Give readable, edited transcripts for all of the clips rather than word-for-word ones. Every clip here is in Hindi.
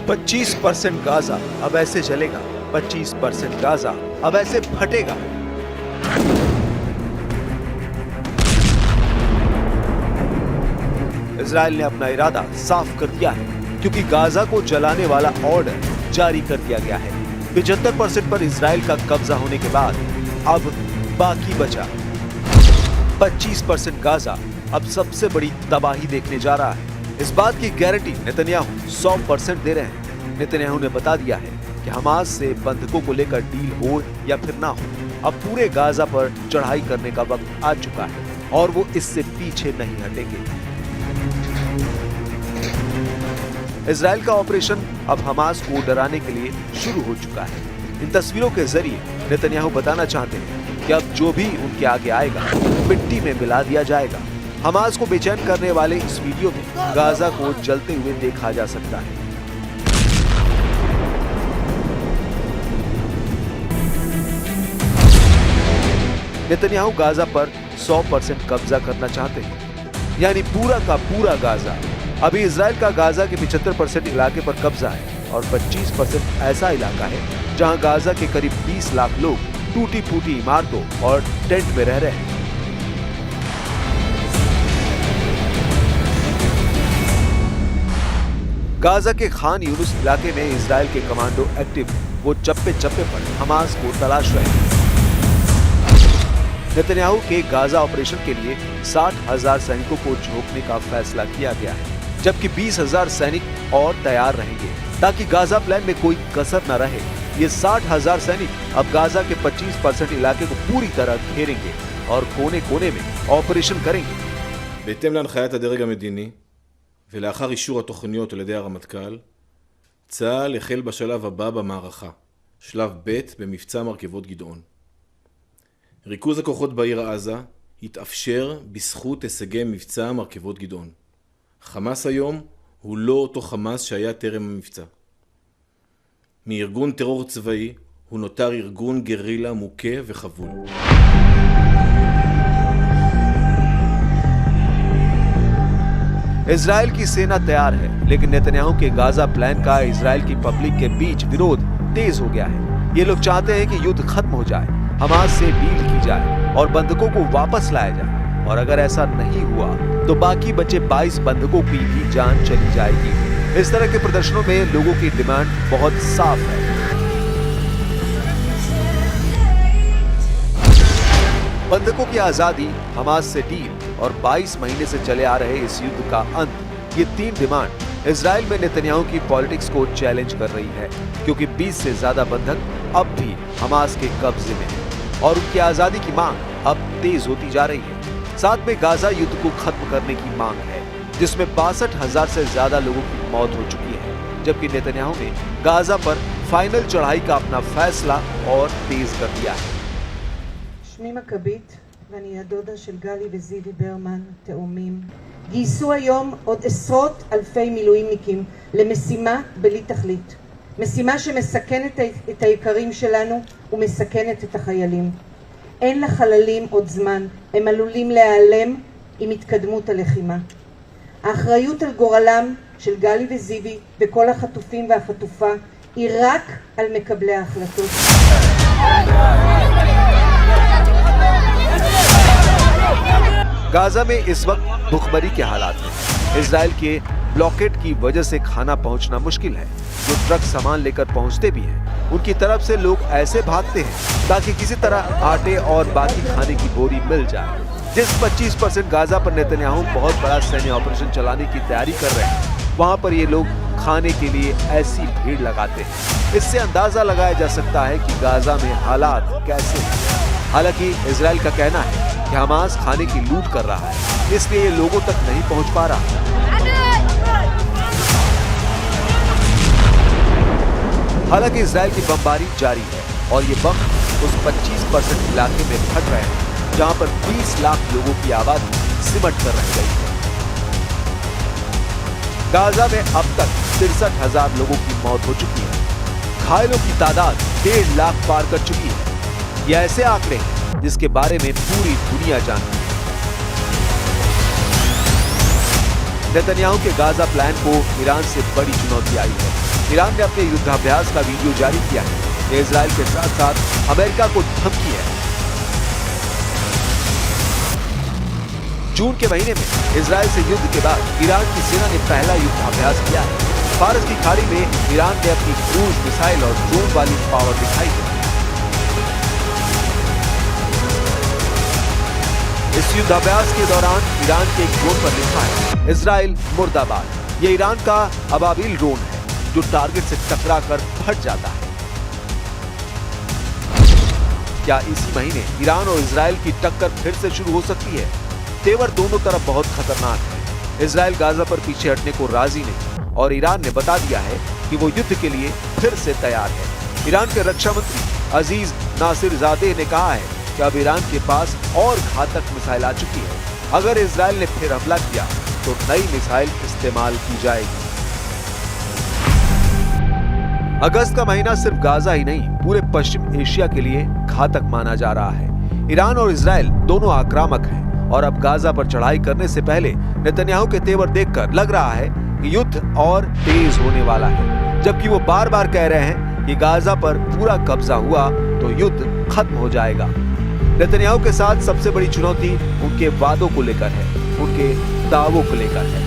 25% गाजा अब ऐसे जलेगा, 25% गाजा अब ऐसे फटेगा। इजराइल ने अपना इरादा साफ कर दिया है, क्योंकि गाजा को जलाने वाला ऑर्डर जारी कर दिया गया है। 75% पर इजराइल का कब्जा होने के बाद अब बाकी बचा 25% गाजा अब सबसे बड़ी तबाही देखने जा रहा है। इस बात की गारंटी नेतन्याहू 100% दे रहे हैं। नेतन्याहू ने बता दिया है कि हमास से बंधकों को लेकर डील हो या फिर ना हो, अब पूरे गाजा पर चढ़ाई करने का वक्त आ चुका है और वो इससे पीछे नहीं हटेंगे। इजराइल का ऑपरेशन अब हमास को डराने के लिए शुरू हो चुका है। इन तस्वीरों के जरिए नेतन्याहू बताना चाहते हैं कि अब जो भी उनके आगे आएगा मिट्टी में मिला दिया जाएगा। हमास को बेचैन करने वाले इस वीडियो में गाजा को जलते हुए देखा जा सकता है। नेतन्याहू गाजा पर 100% कब्जा करना चाहते हैं, यानी पूरा का पूरा गाजा। अभी इजराइल का गाजा के 75% इलाके पर कब्जा है और 25% ऐसा इलाका है जहां गाजा के करीब 20 लाख लोग टूटी फूटी इमारतों और टेंट में रह रहे हैं। गाजा के खान यूनुस इलाके में इजराइल के कमांडो एक्टिव, वो चप्पे चप्पे पर हमास को तलाश रहे हैं। नेतन्याहू के गाजा ऑपरेशन के लिए 60,000 सैनिकों को झोंकने का फैसला किया गया है, जबकि 20,000 सैनिक और तैयार रहेंगे ताकि गाजा प्लान में कोई कसर न रहे। ये 60,000 सैनिक अब गाजा के 25% इलाके को पूरी तरह घेरेंगे और कोने कोने में ऑपरेशन करेंगे। בהתאם להנחיית הדרג המדיני ולאחר אישור התוכניות על ידי הרמטכ"ל, צה"ל החל בשלב הבא במערכה, שלב ב' במבצע מרכבות גדעון. ריכוז הכוחות בעיר עזה התאפשר בזכות הישגי מבצע מרכבות גדעון. חמאס היום הוא לא אותו חמאס שהיה טרם המבצע. מארגון טרור צבאי הוא נותר ארגון גרילה מוכה וחבול. इजराइल की सेना तैयार है, लेकिन नेतन्याहू के गाजा प्लान का इजराइल की पब्लिक के बीच विरोध तेज हो गया है। ये लोग चाहते हैं कि युद्ध खत्म हो जाए, हमास से डील की जाए और बंधकों को वापस लाया जाए। और अगर ऐसा नहीं हुआ तो बाकी बचे 22 बंधकों की भी जान चली जाएगी। इस तरह के प्रदर्शनों में लोगों की डिमांड बहुत साफ है। बंधकों की आजादी, हमास से डील और 22 महीने से चले आ रहे इस युद्ध का अंत, ये 3 डिमांड इजराइल में नेतन्याहू की पॉलिटिक्स को चैलेंज कर रही है, क्योंकि 20 से ज्यादा बंधक अब भी हमास के कब्जे में हैं और उनकी आजादी की मांग अब तेज होती जा रही है। साथ में गाजा युद्ध को खत्म करने की मांग है, जिसमें 62,000 से ज्यादा लोगों की मौत हो चुकी है, जबकि नेतन्याहू ने गाजा पर फाइनल चढ़ाई का अपना फैसला और तेज कर दिया है। שמי מכבית ואני הדודה של גלי וזיוי ברמן, תאומים. גייסו היום עוד עשרות אלפי מילואימניקים למשימה בלי תכלית. משימה שמסכנת את היקרים שלנו ומסכנת את החיילים. אין לחללים עוד זמן, הם עלולים להיעלם עם התקדמות הלחימה. האחריות על גורלם של גלי וזיוי וכל החטופים והחטופה היא רק על מקבלי ההחלטות. गाजा में इस वक्त भूखमरी के हालात हैं। इजराइल के ब्लॉकेट की वजह से खाना पहुंचना मुश्किल है। जो ट्रक सामान लेकर पहुंचते भी हैं, उनकी तरफ से लोग ऐसे भागते हैं ताकि किसी तरह आटे और बाकी खाने की बोरी मिल जाए। जिस 25% गाजा पर नेतन्याहू बहुत बड़ा सैन्य ऑपरेशन चलाने की तैयारी कर रहे हैं, वहां पर ये लोग खाने के लिए ऐसी भीड़ लगाते हैं। इससे अंदाजा लगाया जा सकता है कि गाजा में हालात कैसे हैं। हालांकि इजराइल का कहना है कि हमास खाने की लूट कर रहा है, इसलिए ये लोगों तक नहीं पहुंच पा रहा। हालांकि इजराइल की बमबारी जारी है और ये बम उस 25% इलाके में फट रहे हैं जहां पर 20 लाख लोगों की आबादी सिमट कर रह गई है। गाजा में अब तक 63,000 लोगों की मौत हो चुकी है। घायलों की तादाद 1.5 लाख पार कर चुकी है। ये ऐसे आंकड़े हैं जिसके बारे में पूरी दुनिया जानती है। नेतन्याहू के गाजा प्लान को ईरान से बड़ी चुनौती आई है। ईरान ने अपने युद्धाभ्यास का वीडियो जारी किया है। ये इजराइल के साथ साथ अमेरिका को धमकी है। जून के महीने में इजराइल से युद्ध के बाद ईरान की सेना ने पहला युद्धाभ्यास किया है। फारस की खाड़ी में ईरान ने अपनी क्रूज मिसाइल और ड्रोन वाली पावर दिखाई है। इस युद्धाभ्यास के दौरान ईरान के एक ड्रोन पर लिखा है इजराइल मुर्दाबाद। ये ईरान का अबाबिल ड्रोन है जो टारगेट से टकराकर फट जाता है। क्या इसी महीने ईरान और इजराइल की टक्कर फिर से शुरू हो सकती है? तेवर दोनों तरफ बहुत खतरनाक है। इजराइल गाजा पर पीछे हटने को राजी नहीं और ईरान ने बता दिया है कि वो युद्ध के लिए फिर से तैयार है। ईरान के रक्षा मंत्री अजीज नासिरजादे ने कहा है कि अब ईरान के पास और घातक मिसाइल आ चुकी है। अगर इजराइल ने फिर हमला किया तो नई मिसाइल इस्तेमाल की जाएगी। अगस्त का महीना सिर्फ गाजा ही नहीं पूरे पश्चिम एशिया के लिए घातक माना जा रहा है। ईरान और इजराइल दोनों आक्रामक हैं और अब गाजा पर चढ़ाई करने से पहले नेतन्याहू के तेवर देखकर लग रहा है कि युद्ध और तेज होने वाला है। जबकि वो बार बार कह रहे हैं कि गाजा पर पूरा कब्जा हुआ तो युद्ध खत्म हो जाएगा। नेतन्याहू के साथ सबसे बड़ी चुनौती उनके वादों को लेकर है, उनके दावों को लेकर है।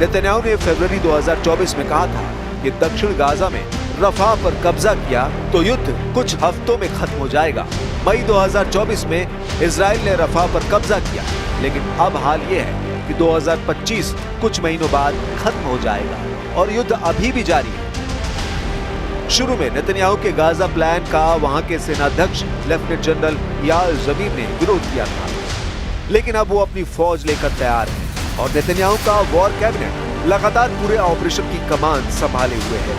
नेतन्याहू ने फरवरी 2024 में कहा था कि दक्षिण गाजा में रफा पर कब्जा किया तो युद्ध कुछ हफ्तों में खत्म हो जाएगा। मई 2024 में इजराइल ने रफा पर कब्जा किया, लेकिन अब हाल ये है कि 2025 कुछ महीनों बाद खत्म हो जाएगा और युद्ध अभी भी जारी है। शुरू में नेतन्याहू के गाजा प्लान का वहां के सेनाध्यक्ष लेफ्टिनेंट जनरल याल जमीर ने विरोध किया था, लेकिन अब वो अपनी फौज लेकर तैयार है और नेतन्याहू का वॉर कैबिनेट लगातार पूरे ऑपरेशन की कमान संभाले हुए है।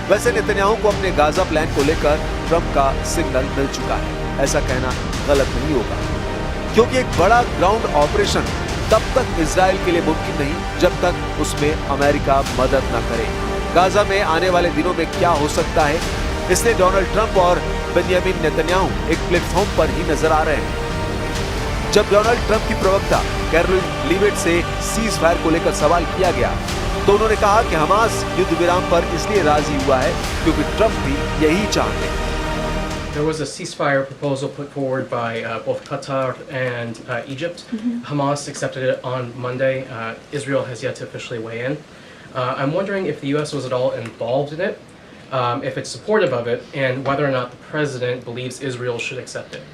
वैसे नेतन्याहू को अपने गाजा प्लान को लेकर ट्रंप का सिग्नल मिल चुका है। ऐसा कहना गलत नहीं होगा, क्योंकि एक बड़ा ग्राउंड ऑपरेशन तब तक इजराइल के लिए मुमकिन नहीं जब तक उसमें अमेरिका मदद न करे। गाजा में आने वाले दिनों में क्या हो सकता है, इसलिए डोनाल्ड ट्रंप और बेंजामिन नेतन्याहू एक प्लेटफॉर्म पर ही नजर आ रहे हैं। जब डोनाल्ड ट्रंप की प्रवक्ता कैरोलिन लीविट से सीज फायर को लेकर सवाल किया गया तो उन्होंने कहा कि हमास युद्ध विराम पर इसलिए राजी हुआ है क्योंकि ट्रंप भी यही चाहते हैं। There was a ceasefire proposal put forward by both Qatar and Egypt. Hamas accepted it on Monday. Israel has yet to officially weigh in. I'm wondering if the U.S. was at all involved in it, if it's supportive of it, and whether or not the president believes Israel should accept it.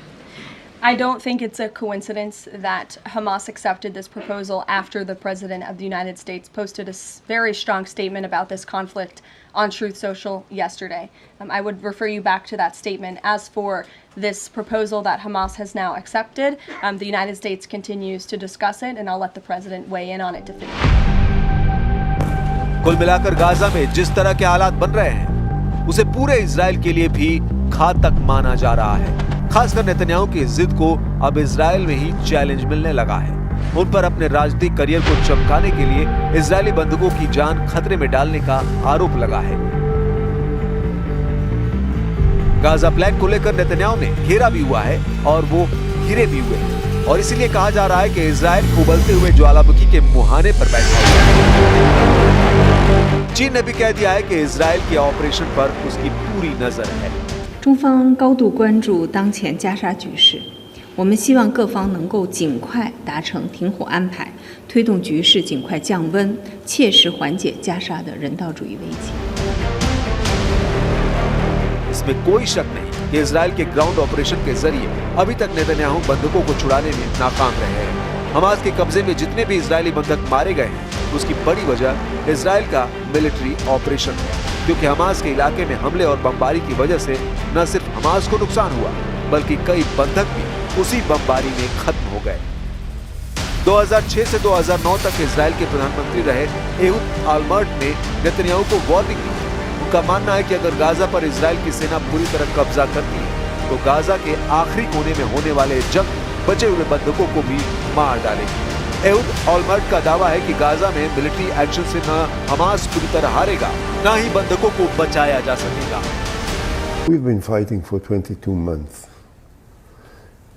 I don't think it's a coincidence that Hamas accepted this proposal after the President of the United States posted a very strong statement about this conflict on Truth Social yesterday. I would refer you back to that statement. As for this proposal that Hamas has now accepted, the United States continues to discuss it, and I'll let the President weigh in on it definitively. कुल मिलाकर गाजा में जिस तरह के हालात बन रहे हैं उसे पूरे इजराइल के लिए भी घातक माना जा रहा है। खासकर नेतन्याहू की जिद को अब इजराइल में ही चैलेंज मिलने लगा है। उन पर अपने राजनीतिक करियर को चमकाने के लिए इजरायली बंधुकों की जान खतरे में डालने का आरोप लगा है। गाजा प्लान को लेकर नेतन्याहू ने घेरा भी हुआ है और वो घिरे भी हुए हैं और इसीलिए कहा जा रहा है कि इजराइल उबलते हुए ज्वालामुखी के मुहाने पर बैठा हुआ है। चीन ने भी कह दिया है कि इजराइल के ऑपरेशन पर उसकी पूरी नजर है। 中方高度关注当前加沙局势，我们希望各方能够尽快达成停火安排，推动局势尽快降温，切实缓解加沙的人道主义危机。 इसमें कोई शक नहीं कि इजराइल के ग्राउंड ऑपरेशन के जरिए अभी तक नेतन्याहू बंधकों को छुड़ाने में नाकाम रहे हैं। हमास के कब्जे में जितने भी इजरायली बंधक मारे गए हैं उसकी बड़ी वजह इजराइल का मिलिट्री ऑपरेशन है, क्योंकि हमास के इलाके में हमले और बमबारी की वजह से न सिर्फ हमास को नुकसान हुआ बल्कि कई बंधक भी उसी बमबारी में खत्म हो गए। 2006 से 2009 तक इजराइल के प्रधानमंत्री रहे एहुद ऑलमर्ट ने नेतन्याहू को वार्निंग दी। उनका मानना है कि अगर गाजा पर इजराइल की सेना पूरी तरह कब्जा करती है तो गाजा के आखिरी कोने में होने वाले जंग बचे हुए बंधकों को भी मार डालेगी। एहुद ऑलमर्ट का दावा है कि गाजा में मिलिट्री एक्शन से न हमास पूरी तरह हारेगा न ही बंधकों को बचाया जा सकेगा। We've been fighting for 22 months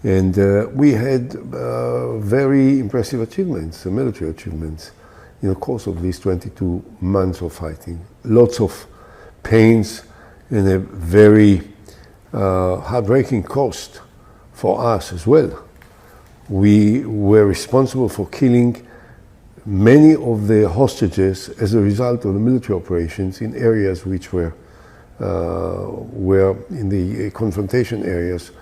And we had very impressive achievements, military achievements, in the course of these 22 months of fighting. Lots of pains and a very heartbreaking cost for us as well. We were responsible for killing many of the hostages as a result of the military operations in areas which were in the confrontation areas.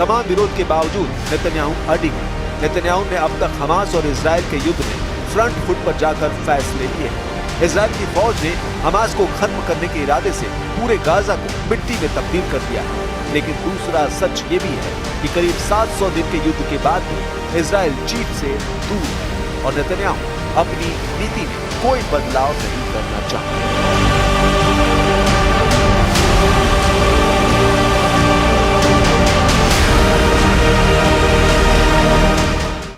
तमाम विरोध के बावजूद नेतन्याहू अडिग हैं। नेतन्याहू ने अब तक हमास और इजराइल के युद्ध में फ्रंट फुट पर जाकर फैसले लिए हैं। इजराइल की फौज ने हमास को खत्म करने के इरादे से पूरे गाजा को मिट्टी में तब्दील कर दिया है। लेकिन दूसरा सच ये भी है कि करीब 700 दिन के युद्ध के बाद भी इजराइल जीत से दूर है और नेतन्याहू अपनी नीति में कोई बदलाव नहीं करना चाहते।